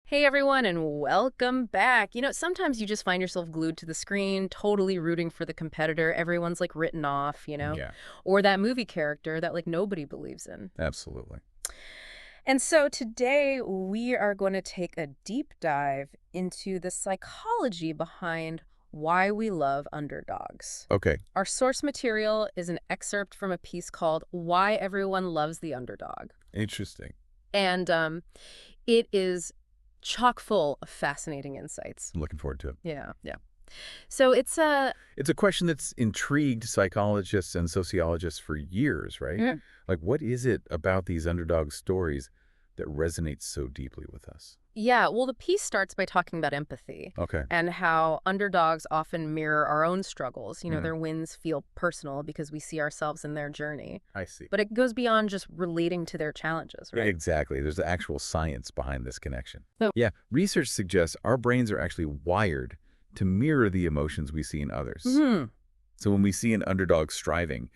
Hey everyone, and welcome back. Sometimes you just find yourself glued to the screen, totally rooting for the competitor everyone's like written off, Yeah, or that movie character that like nobody believes in. absolutely. And so today we are going to take a deep dive into the psychology behind why we love underdogs. Okay, Our source material is an excerpt from a piece called Why Everyone Loves the Underdog. interesting. And it is chock full of fascinating insights. I'm looking forward to it. Yeah, yeah. So it's a It's a question that's intrigued psychologists and sociologists for years, right? Mm. Like, what is it about these underdog stories that resonates so deeply with us? yeah, well, the piece starts by talking about empathy Okay. and how underdogs often mirror our own struggles. Mm, Their wins feel personal because we see ourselves in their journey. I see. But it goes beyond just relating to their challenges, Yeah, right? exactly. There's the actual science behind this connection. So, Yeah, research suggests our brains are actually wired to mirror the emotions we see in others. hmm So when we see an underdog striving,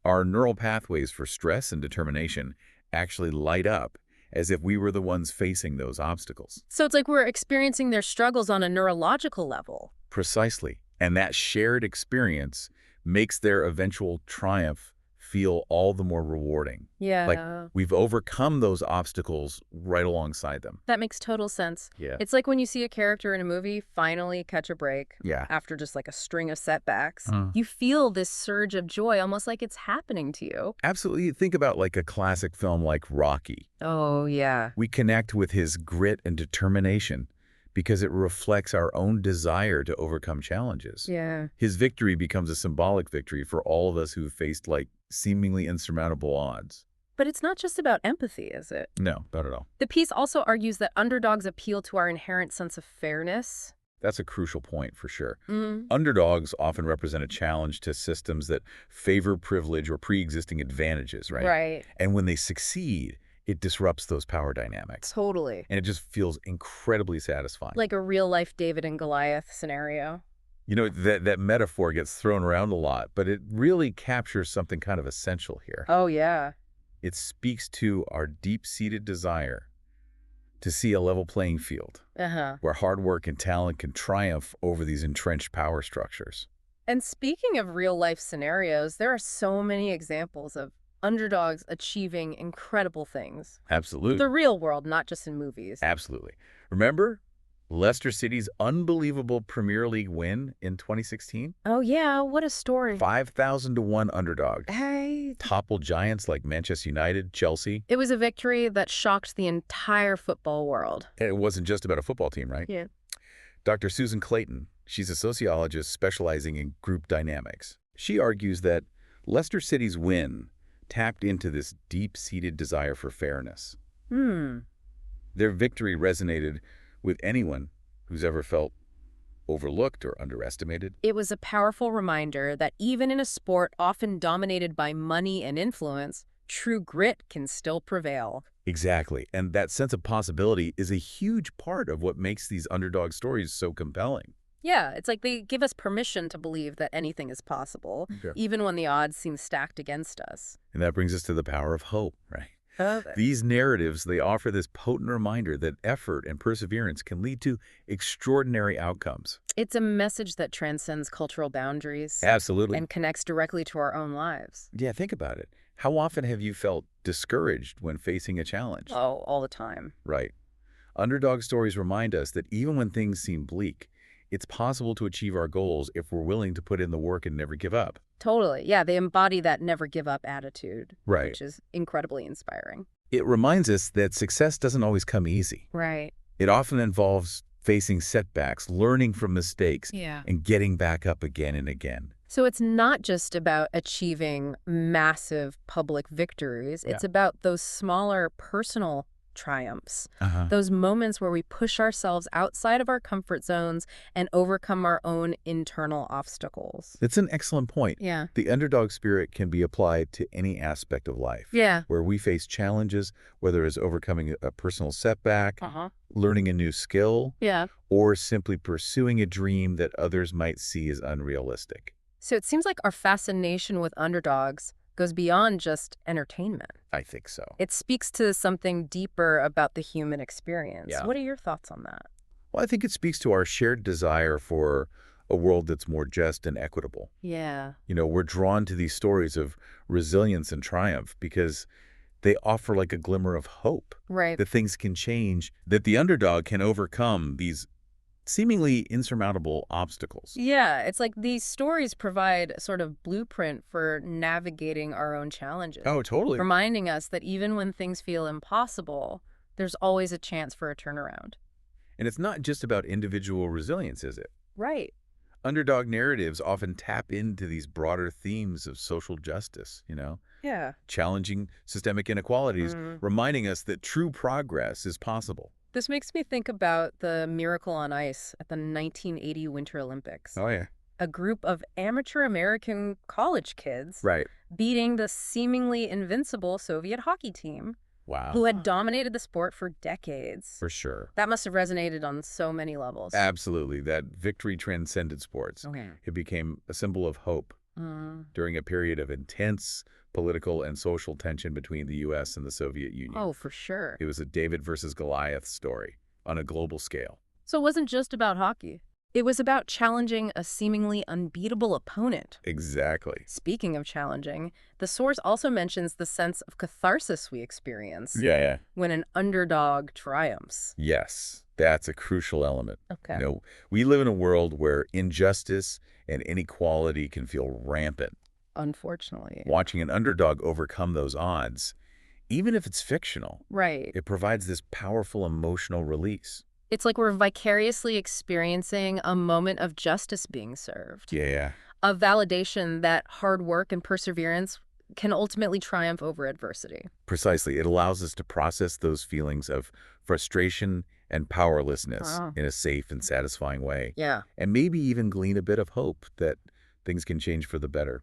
our neural pathways for stress and determination actually light up as if we were the ones facing those obstacles. so it's like we're experiencing their struggles on a neurological level. Precisely. And that shared experience makes their eventual triumph feel all the more rewarding. Like Yeah. we've overcome those obstacles right alongside them. That makes total sense. Yeah. It's like when you see a character in a movie finally catch a break Yeah. after just like a string of setbacks. Uh, You feel this surge of joy, almost like it's happening to you. Absolutely. Think about like a classic film like Rocky. Oh, yeah. We connect with his grit and determination because it reflects our own desire to overcome challenges. Yeah. His victory becomes a symbolic victory for all of us who faced like seemingly insurmountable odds. But it's not just about empathy, is it? No, not at all. The piece also argues that underdogs appeal to our inherent sense of fairness. That's a crucial point for sure. Mm. Underdogs often represent a challenge to systems that favor privilege or pre-existing advantages, right? Right. And when they succeed, it disrupts those power dynamics. Totally. And it just feels incredibly satisfying. Like a real life David and Goliath scenario. You know, that metaphor gets thrown around a lot, but it really captures something kind of essential here. Oh, yeah. It speaks to our deep-seated desire to see a level playing field Uh-huh. where hard work and talent can triumph over these entrenched power structures. And speaking of real life scenarios, there are so many examples of underdogs achieving incredible things. Absolutely. The real world, not just in movies. Absolutely. Remember Leicester City's unbelievable Premier League win in 2016? Oh, yeah. What a story. 5,000 to 1 underdog. Hey. Toppled giants like Manchester United, Chelsea. It was a victory that shocked the entire football world. And it wasn't just about a football team, right? Yeah. Dr. Susan Clayton, she's a sociologist specializing in group dynamics. She argues that Leicester City's win tapped into this deep-seated desire for fairness. Hmm. Their victory resonated with anyone who's ever felt overlooked or underestimated. It was a powerful reminder that even in a sport often dominated by money and influence, true grit can still prevail. Exactly. And that sense of possibility is a huge part of what makes these underdog stories so compelling. Yeah, it's like they give us permission to believe that anything is possible, Okay. even when the odds seem stacked against us. And that brings us to the power of hope, right? Okay. These narratives, they offer this potent reminder that effort and perseverance can lead to extraordinary outcomes. It's a message that transcends cultural boundaries Absolutely. and connects directly to our own lives. Yeah, think about it. How often have you felt discouraged when facing a challenge? Oh, all the time. Right. Underdog stories remind us that even when things seem bleak, it's possible to achieve our goals if we're willing to put in the work and never give up. Totally. Yeah, they embody that never give up attitude, Right. which is incredibly inspiring. It reminds us that success doesn't always come easy. Right. It often involves facing setbacks, learning from mistakes, Yeah. and getting back up again and again. So it's not just about achieving massive public victories. It's Yeah. about those smaller personal triumphs, Uh-huh. those moments where we push ourselves outside of our comfort zones and overcome our own internal obstacles. That's an excellent point. Yeah. The underdog spirit can be applied to any aspect of life. Yeah. Where we face challenges, whether it's overcoming a personal setback, Uh-huh. learning a new skill, Yeah. or simply pursuing a dream that others might see as unrealistic. So it seems like our fascination with underdogs goes beyond just entertainment. I think so. It speaks to something deeper about the human experience. Yeah. What are your thoughts on that? Well, I think it speaks to our shared desire for a world that's more just and equitable. Yeah. We're drawn to these stories of resilience and triumph because they offer like a glimmer of hope Right. that things can change, that the underdog can overcome these seemingly insurmountable obstacles. Yeah, it's like these stories provide a sort of blueprint for navigating our own challenges, Oh, totally. reminding us that even when things feel impossible, there's always a chance for a turnaround. And it's not just about individual resilience, is it? Right. Underdog narratives often tap into these broader themes of social justice, Yeah. challenging systemic inequalities, Mm. reminding us that true progress is possible. This makes me think about the Miracle on Ice at the 1980 Winter Olympics. Oh, yeah. A group of amateur American college kids Right. beating the seemingly invincible Soviet hockey team Wow. who had dominated the sport for decades. For sure. That must have resonated on so many levels. Absolutely. That victory transcended sports. Okay. It became a symbol of hope during a period of intense political and social tension between the U.S. and the Soviet Union. Oh, for sure. It was a David versus Goliath story on a global scale. So it wasn't just about hockey. It was about challenging a seemingly unbeatable opponent. Exactly. Speaking of challenging, the source also mentions the sense of catharsis we experience Yeah. when an underdog triumphs. Yes, that's a crucial element. Okay. We live in a world where injustice and inequality can feel rampant. Unfortunately. Watching an underdog overcome those odds, even if it's fictional, Right. it provides this powerful emotional release. It's like we're vicariously experiencing a moment of justice being served. Yeah. A validation that hard work and perseverance can ultimately triumph over adversity. Precisely. It allows us to process those feelings of frustration and powerlessness Oh. in a safe and satisfying way. Yeah. And maybe even glean a bit of hope that things can change for the better,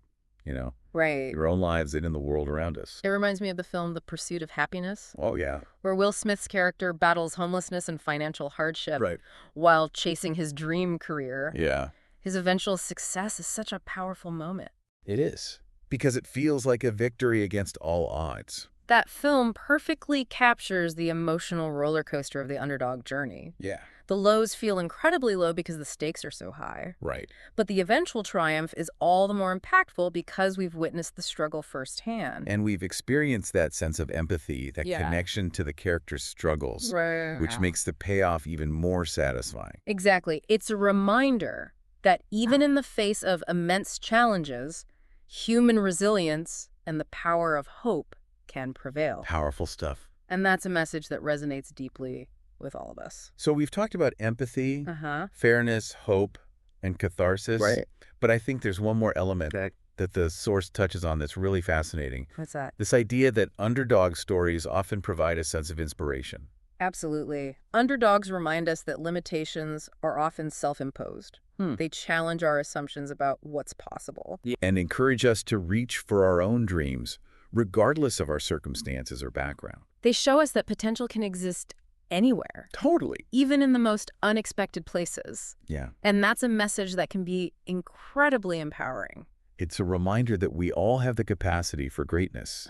Right. your own lives and in the world around us. It reminds me of the film The Pursuit of Happiness, Oh, yeah. where Will Smith's character battles homelessness and financial hardship Right. while chasing his dream career. Yeah. His eventual success is such a powerful moment. It is. Because it feels like a victory against all odds. That film perfectly captures the emotional roller coaster of the underdog journey. Yeah. The lows feel incredibly low because the stakes are so high. Right. But the eventual triumph is all the more impactful because we've witnessed the struggle firsthand. And we've experienced that sense of empathy, that Yeah. connection to the character's struggles, Right. which makes the payoff even more satisfying. Exactly. It's a reminder that even in the face of immense challenges, human resilience and the power of hope can prevail. Powerful stuff. And that's a message that resonates deeply with all of us. So we've talked about empathy, fairness, hope, and catharsis. Right. But I think there's one more element that the source touches on that's really fascinating. What's that? This idea that underdog stories often provide a sense of inspiration. Absolutely. Underdogs remind us that limitations are often self-imposed. They challenge our assumptions about what's possible. And encourage us to reach for our own dreams, regardless of our circumstances or background. They show us that potential can exist anywhere, Totally. even in the most unexpected places. Yeah. And that's a message that can be incredibly empowering. It's a reminder that we all have the capacity for greatness,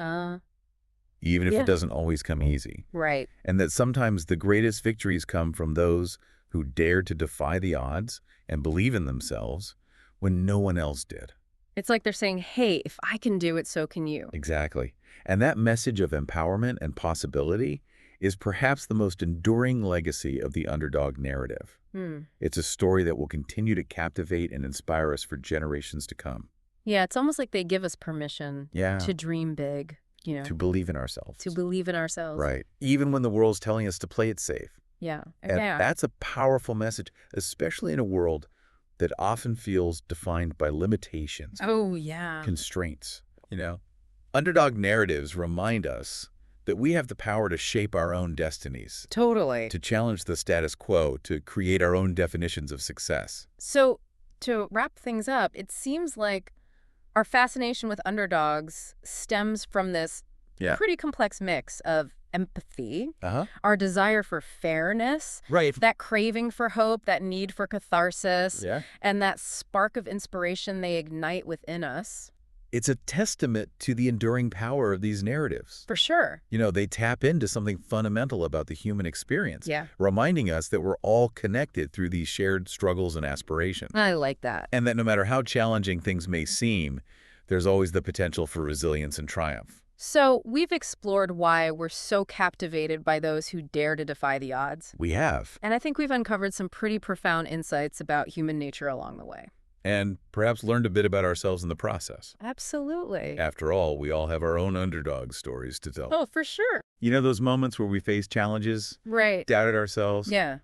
even if yeah. it doesn't always come easy. Right. And that sometimes the greatest victories come from those who dare to defy the odds and believe in themselves when no one else did. It's like they're saying, hey, if I can do it, so can you. Exactly. And that message of empowerment and possibility is perhaps the most enduring legacy of the underdog narrative. It's a story that will continue to captivate and inspire us for generations to come. Yeah, it's almost like they give us permission to dream big, To believe in ourselves. to believe in ourselves. Right. Even when the world's telling us to play it safe. Yeah. And that's a powerful message, especially in a world that often feels defined by limitations, Oh, yeah. constraints. Underdog narratives remind us that we have the power to shape our own destinies, Totally. to challenge the status quo, to create our own definitions of success. So to wrap things up, it seems like our fascination with underdogs stems from this pretty complex mix of empathy, our desire for fairness, Right. that craving for hope, that need for catharsis, Yeah. and that spark of inspiration they ignite within us. It's a testament to the enduring power of these narratives. For sure. They tap into something fundamental about the human experience, Yeah. reminding us that we're all connected through these shared struggles and aspirations. I like that. And that no matter how challenging things may seem, there's always the potential for resilience and triumph. So we've explored why we're so captivated by those who dare to defy the odds. We have. And I think we've uncovered some pretty profound insights about human nature along the way. And perhaps learned a bit about ourselves in the process. Absolutely. After all, we all have our own underdog stories to tell. Oh, for sure. Those moments where we faced challenges, Right. doubted ourselves, Yeah.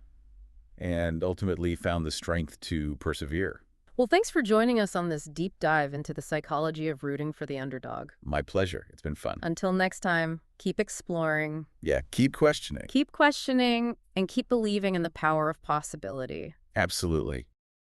and ultimately found the strength to persevere. Well, thanks for joining us on this deep dive into the psychology of rooting for the underdog. My pleasure. It's been fun. Until next time, keep exploring. Yeah, keep questioning. Keep questioning and keep believing in the power of possibility. Absolutely.